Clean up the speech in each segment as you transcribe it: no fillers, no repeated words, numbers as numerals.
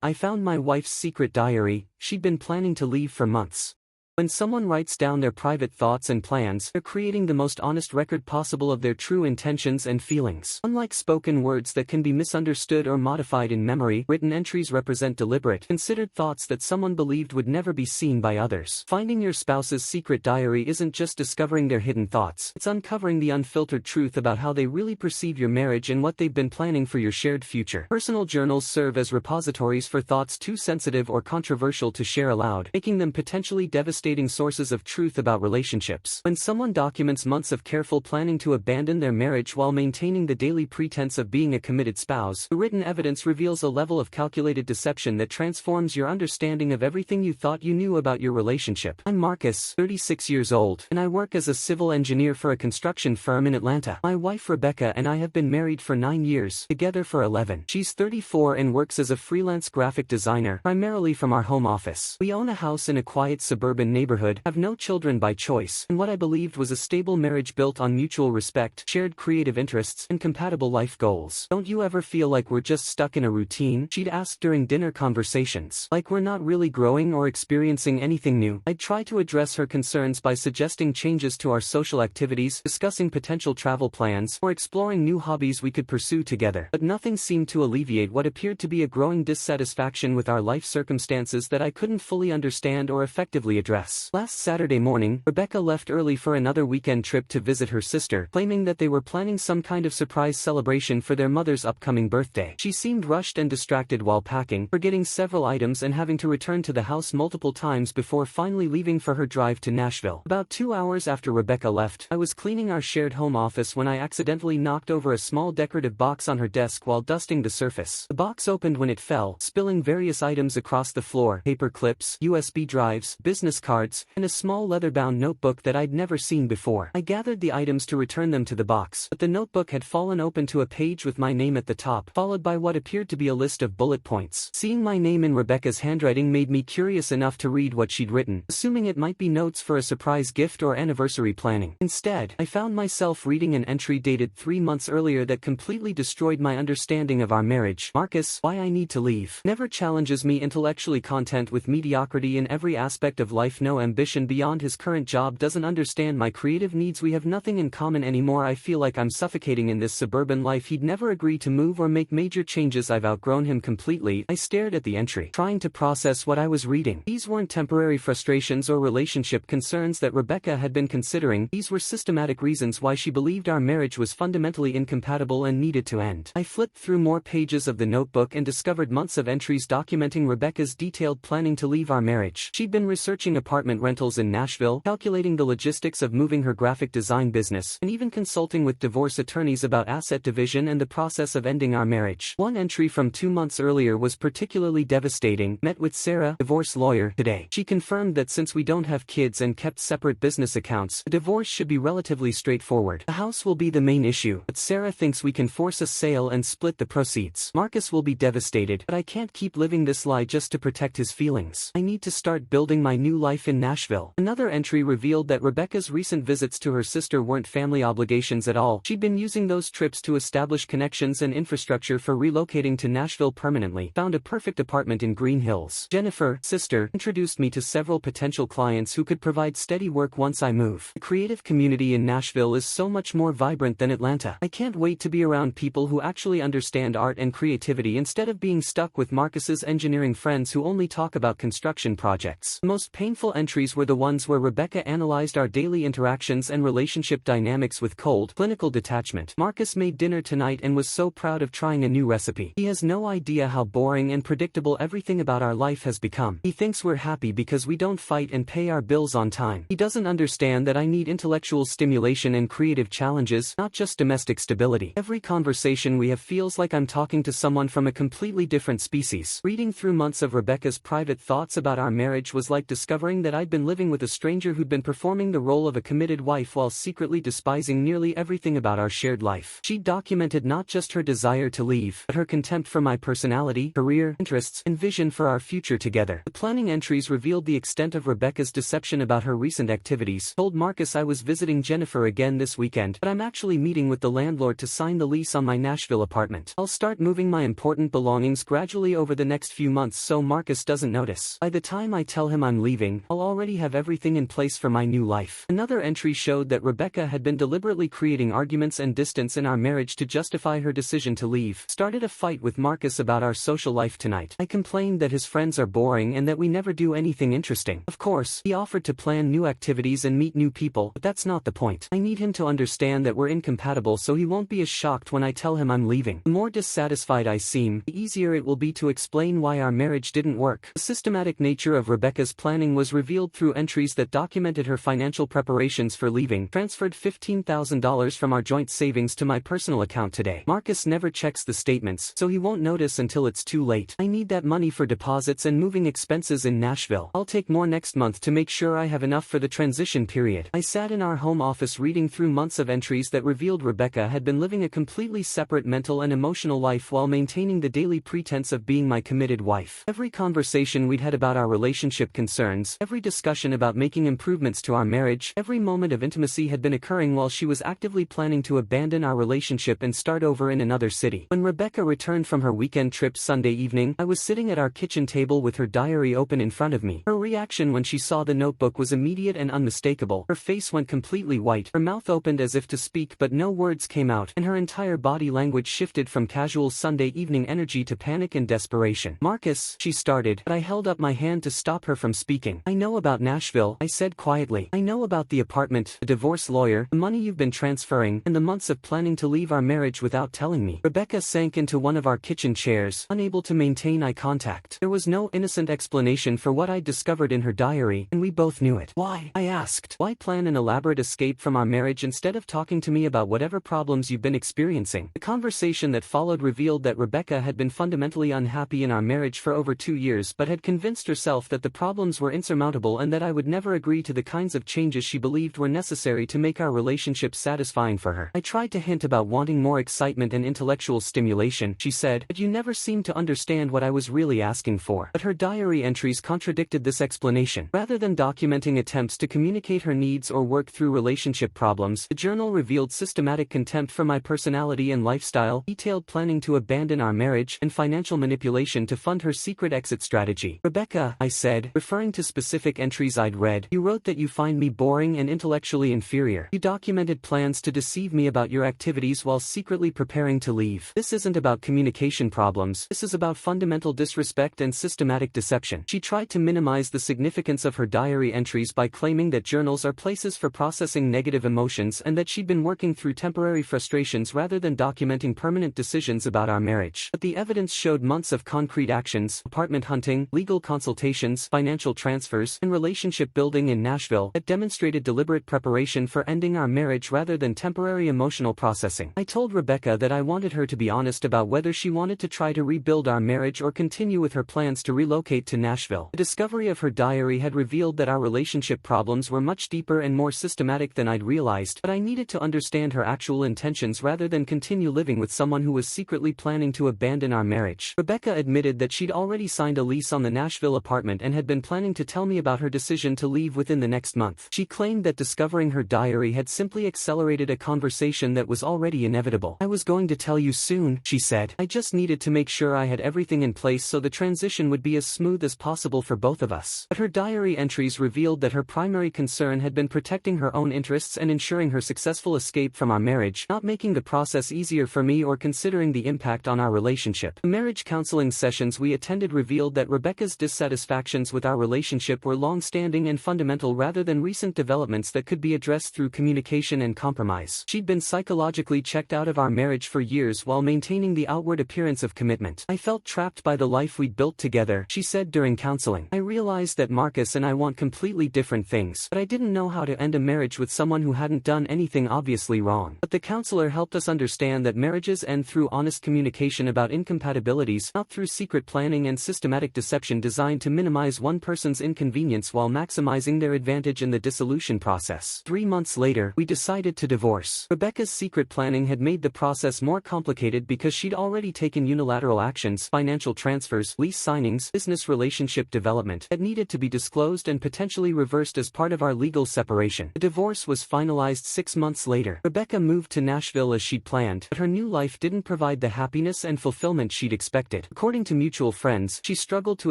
I found my wife's secret diary. She'd been planning to leave for months. When someone writes down their private thoughts and plans, they're creating the most honest record possible of their true intentions and feelings. Unlike spoken words that can be misunderstood or modified in memory, written entries represent deliberate, considered thoughts that someone believed would never be seen by others. Finding your spouse's secret diary isn't just discovering their hidden thoughts, it's uncovering the unfiltered truth about how they really perceive your marriage and what they've been planning for your shared future. Personal journals serve as repositories for thoughts too sensitive or controversial to share aloud, making them potentially devastating sources of truth about relationships. When someone documents months of careful planning to abandon their marriage while maintaining the daily pretense of being a committed spouse, the written evidence reveals a level of calculated deception that transforms your understanding of everything you thought you knew about your relationship. I'm Marcus, 36 years old, and I work as a civil engineer for a construction firm in Atlanta. My wife Rebecca and I have been married for 9 years, together for 11. She's 34 and works as a freelance graphic designer, primarily from our home office. We own a house in a quiet suburban neighborhood, have no children by choice, and what I believed was a stable marriage built on mutual respect, shared creative interests, and compatible life goals. Don't you ever feel like we're just stuck in a routine? She'd ask during dinner conversations. Like we're not really growing or experiencing anything new. I'd try to address her concerns by suggesting changes to our social activities, discussing potential travel plans, or exploring new hobbies we could pursue together. But nothing seemed to alleviate what appeared to be a growing dissatisfaction with our life circumstances that I couldn't fully understand or effectively address. Last Saturday morning, Rebecca left early for another weekend trip to visit her sister, claiming that they were planning some kind of surprise celebration for their mother's upcoming birthday. She seemed rushed and distracted while packing, forgetting several items and having to return to the house multiple times before finally leaving for her drive to Nashville. About 2 hours after Rebecca left, I was cleaning our shared home office when I accidentally knocked over a small decorative box on her desk while dusting the surface. The box opened when it fell, spilling various items across the floor: paper clips, USB drives, business cards, and a small leather-bound notebook that I'd never seen before. I gathered the items to return them to the box, but the notebook had fallen open to a page with my name at the top, followed by what appeared to be a list of bullet points. Seeing my name in Rebecca's handwriting made me curious enough to read what she'd written, assuming it might be notes for a surprise gift or anniversary planning. Instead, I found myself reading an entry dated 3 months earlier that completely destroyed my understanding of our marriage. Marcus, why I need to leave. Never challenges me intellectually, content with mediocrity in every aspect of life, no ambition beyond his current job, doesn't understand my creative needs. We have nothing in common anymore. I feel like I'm suffocating in this suburban life. He'd never agree to move or make major changes. I've outgrown him completely. I stared at the entry, trying to process what I was reading. These weren't temporary frustrations or relationship concerns that Rebecca had been considering. These were systematic reasons why she believed our marriage was fundamentally incompatible and needed to end. I flipped through more pages of the notebook and discovered months of entries documenting Rebecca's detailed planning to leave our marriage. She'd been researching apartment rentals in Nashville, calculating the logistics of moving her graphic design business, and even consulting with divorce attorneys about asset division and the process of ending our marriage. One entry from 2 months earlier was particularly devastating. Met with Sarah, divorce lawyer, today. She confirmed that since we don't have kids and kept separate business accounts, a divorce should be relatively straightforward. The house will be the main issue, but Sarah thinks we can force a sale and split the proceeds. Marcus will be devastated, but I can't keep living this lie just to protect his feelings. I need to start building my new life in Nashville. Another entry revealed that Rebecca's recent visits to her sister weren't family obligations at all. She'd been using those trips to establish connections and infrastructure for relocating to Nashville permanently. Found a perfect apartment in Green Hills. Jennifer, sister, introduced me to several potential clients who could provide steady work once I move. The creative community in Nashville is so much more vibrant than Atlanta. I can't wait to be around people who actually understand art and creativity instead of being stuck with Marcus's engineering friends who only talk about construction projects. The most painful entries were the ones where Rebecca analyzed our daily interactions and relationship dynamics with cold, clinical detachment. Marcus made dinner tonight and was so proud of trying a new recipe. He has no idea how boring and predictable everything about our life has become. He thinks we're happy because we don't fight and pay our bills on time. He doesn't understand that I need intellectual stimulation and creative challenges, not just domestic stability. Every conversation we have feels like I'm talking to someone from a completely different species. Reading through months of Rebecca's private thoughts about our marriage was like discovering discovering that I'd been living with a stranger who'd been performing the role of a committed wife while secretly despising nearly everything about our shared life. She documented not just her desire to leave, but her contempt for my personality, career, interests, and vision for our future together. The planning entries revealed the extent of Rebecca's deception about her recent activities. Told Marcus I was visiting Jennifer again this weekend, but I'm actually meeting with the landlord to sign the lease on my Nashville apartment. I'll start moving my important belongings gradually over the next few months so Marcus doesn't notice. By the time I tell him I'm leaving, I'll already have everything in place for my new life. Another entry showed that Rebecca had been deliberately creating arguments and distance in our marriage to justify her decision to leave. Started a fight with Marcus about our social life tonight. I complained that his friends are boring and that we never do anything interesting. Of course, he offered to plan new activities and meet new people, but that's not the point. I need him to understand that we're incompatible so he won't be as shocked when I tell him I'm leaving. The more dissatisfied I seem, the easier it will be to explain why our marriage didn't work. The systematic nature of Rebecca's planning was revealed through entries that documented her financial preparations for leaving. Transferred $15,000 from our joint savings to my personal account today. Marcus never checks the statements, so he won't notice until it's too late. I need that money for deposits and moving expenses in Nashville. I'll take more next month to make sure I have enough for the transition period. I sat in our home office reading through months of entries that revealed Rebecca had been living a completely separate mental and emotional life while maintaining the daily pretense of being my committed wife. Every conversation we'd had about our relationship concerns, every discussion about making improvements to our marriage, every moment of intimacy had been occurring while she was actively planning to abandon our relationship and start over in another city. When Rebecca returned from her weekend trip Sunday evening, I was sitting at our kitchen table with her diary open in front of me. Her reaction when she saw the notebook was immediate and unmistakable. Her face went completely white, her mouth opened as if to speak but no words came out, and her entire body language shifted from casual Sunday evening energy to panic and desperation. Marcus, she started, but I held up my hand to stop her from speaking. I know about Nashville, I said quietly. I know about the apartment, the divorce lawyer, the money you've been transferring, and the months of planning to leave our marriage without telling me. Rebecca sank into one of our kitchen chairs, unable to maintain eye contact. There was no innocent explanation for what I'd discovered in her diary, and we both knew it. Why? I asked. Why plan an elaborate escape from our marriage instead of talking to me about whatever problems you've been experiencing? The conversation that followed revealed that Rebecca had been fundamentally unhappy in our marriage for over 2 years but had convinced herself that the problems were insurmountable and that I would never agree to the kinds of changes she believed were necessary to make our relationship satisfying for her. I tried to hint about wanting more excitement and intellectual stimulation, she said, but you never seemed to understand what I was really asking for. But her diary entries contradicted this explanation. Rather than documenting attempts to communicate her needs or work through relationship problems, the journal revealed systematic contempt for my personality and lifestyle, detailed planning to abandon our marriage, and financial manipulation to fund her secret exit strategy. Rebecca, I said, referring to specific entries I'd read, you wrote that you find me boring and intellectually inferior. You documented plans to deceive me about your activities while secretly preparing to leave. This isn't about communication problems, this is about fundamental disrespect and systematic deception. She tried to minimize the significance of her diary entries by claiming that journals are places for processing negative emotions and that she'd been working through temporary frustrations rather than documenting permanent decisions about our marriage. But the evidence showed months of concrete actions, apartment hunting, legal consultations, financial transfers, and relationship building in Nashville that demonstrated deliberate preparation for ending our marriage rather than temporary emotional processing. I told Rebecca that I wanted her to be honest about whether she wanted to try to rebuild our marriage or continue with her plans to relocate to Nashville. The discovery of her diary had revealed that our relationship problems were much deeper and more systematic than I'd realized, but I needed to understand her actual intentions rather than continue living with someone who was secretly planning to abandon our marriage. Rebecca admitted that she'd already signed a lease on the Nashville apartment and had been planning to tell me about her decision to leave within the next month. She claimed that discovering her diary had simply accelerated a conversation that was already inevitable. I was going to tell you soon, she said. I just needed to make sure I had everything in place so the transition would be as smooth as possible for both of us. But her diary entries revealed that her primary concern had been protecting her own interests and ensuring her successful escape from our marriage, not making the process easier for me or considering the impact on our relationship. The marriage counseling sessions we attended revealed that Rebecca's dissatisfactions with our relationship were long-standing and fundamental rather than recent developments that could be addressed through communication and compromise. She'd been psychologically checked out of our marriage for years while maintaining the outward appearance of commitment. I felt trapped by the life we'd built together, she said during counseling. I realized that Marcus and I want completely different things, but I didn't know how to end a marriage with someone who hadn't done anything obviously wrong. But the counselor helped us understand that marriages end through honest communication about incompatibilities, not through secret planning and systematic deception designed to minimize one person's inconvenience convenience while maximizing their advantage in the dissolution process. 3 months later, we decided to divorce. Rebecca's secret planning had made the process more complicated because she'd already taken unilateral actions, financial transfers, lease signings, business relationship development, that needed to be disclosed and potentially reversed as part of our legal separation. The divorce was finalized 6 months later. Rebecca moved to Nashville as she'd planned, but her new life didn't provide the happiness and fulfillment she'd expected. According to mutual friends, she struggled to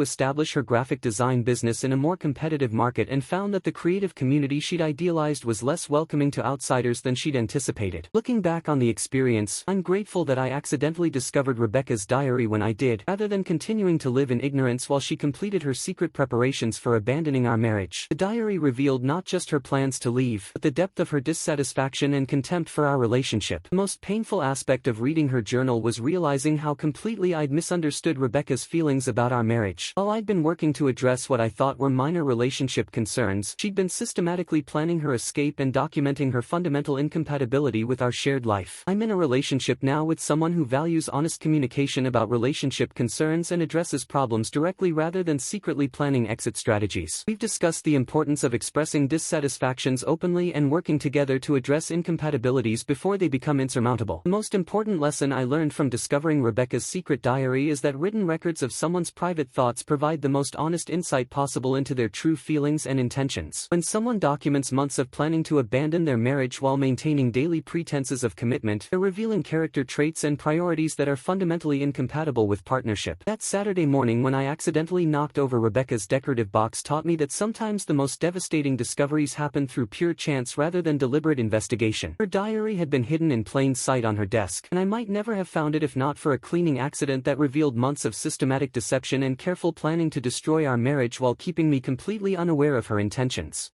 establish her graphic design business in a more competitive market and found that the creative community she'd idealized was less welcoming to outsiders than she'd anticipated. Looking back on the experience, I'm grateful that I accidentally discovered Rebecca's diary when I did, rather than continuing to live in ignorance while she completed her secret preparations for abandoning our marriage. The diary revealed not just her plans to leave, but the depth of her dissatisfaction and contempt for our relationship. The most painful aspect of reading her journal was realizing how completely I'd misunderstood Rebecca's feelings about our marriage. While I'd been working to address what I thought were minor relationship concerns, she'd been systematically planning her escape and documenting her fundamental incompatibility with our shared life. I'm in a relationship now with someone who values honest communication about relationship concerns and addresses problems directly rather than secretly planning exit strategies. We've discussed the importance of expressing dissatisfactions openly and working together to address incompatibilities before they become insurmountable. The most important lesson I learned from discovering Rebecca's secret diary is that written records of someone's private thoughts provide the most honest insight possible into their true feelings and intentions. When someone documents months of planning to abandon their marriage while maintaining daily pretenses of commitment, they're revealing character traits and priorities that are fundamentally incompatible with partnership. That Saturday morning when I accidentally knocked over Rebecca's decorative box taught me that sometimes the most devastating discoveries happen through pure chance rather than deliberate investigation. Her diary had been hidden in plain sight on her desk, and I might never have found it if not for a cleaning accident that revealed months of systematic deception and careful planning to destroy our marriage while keeping me completely unaware of her intentions.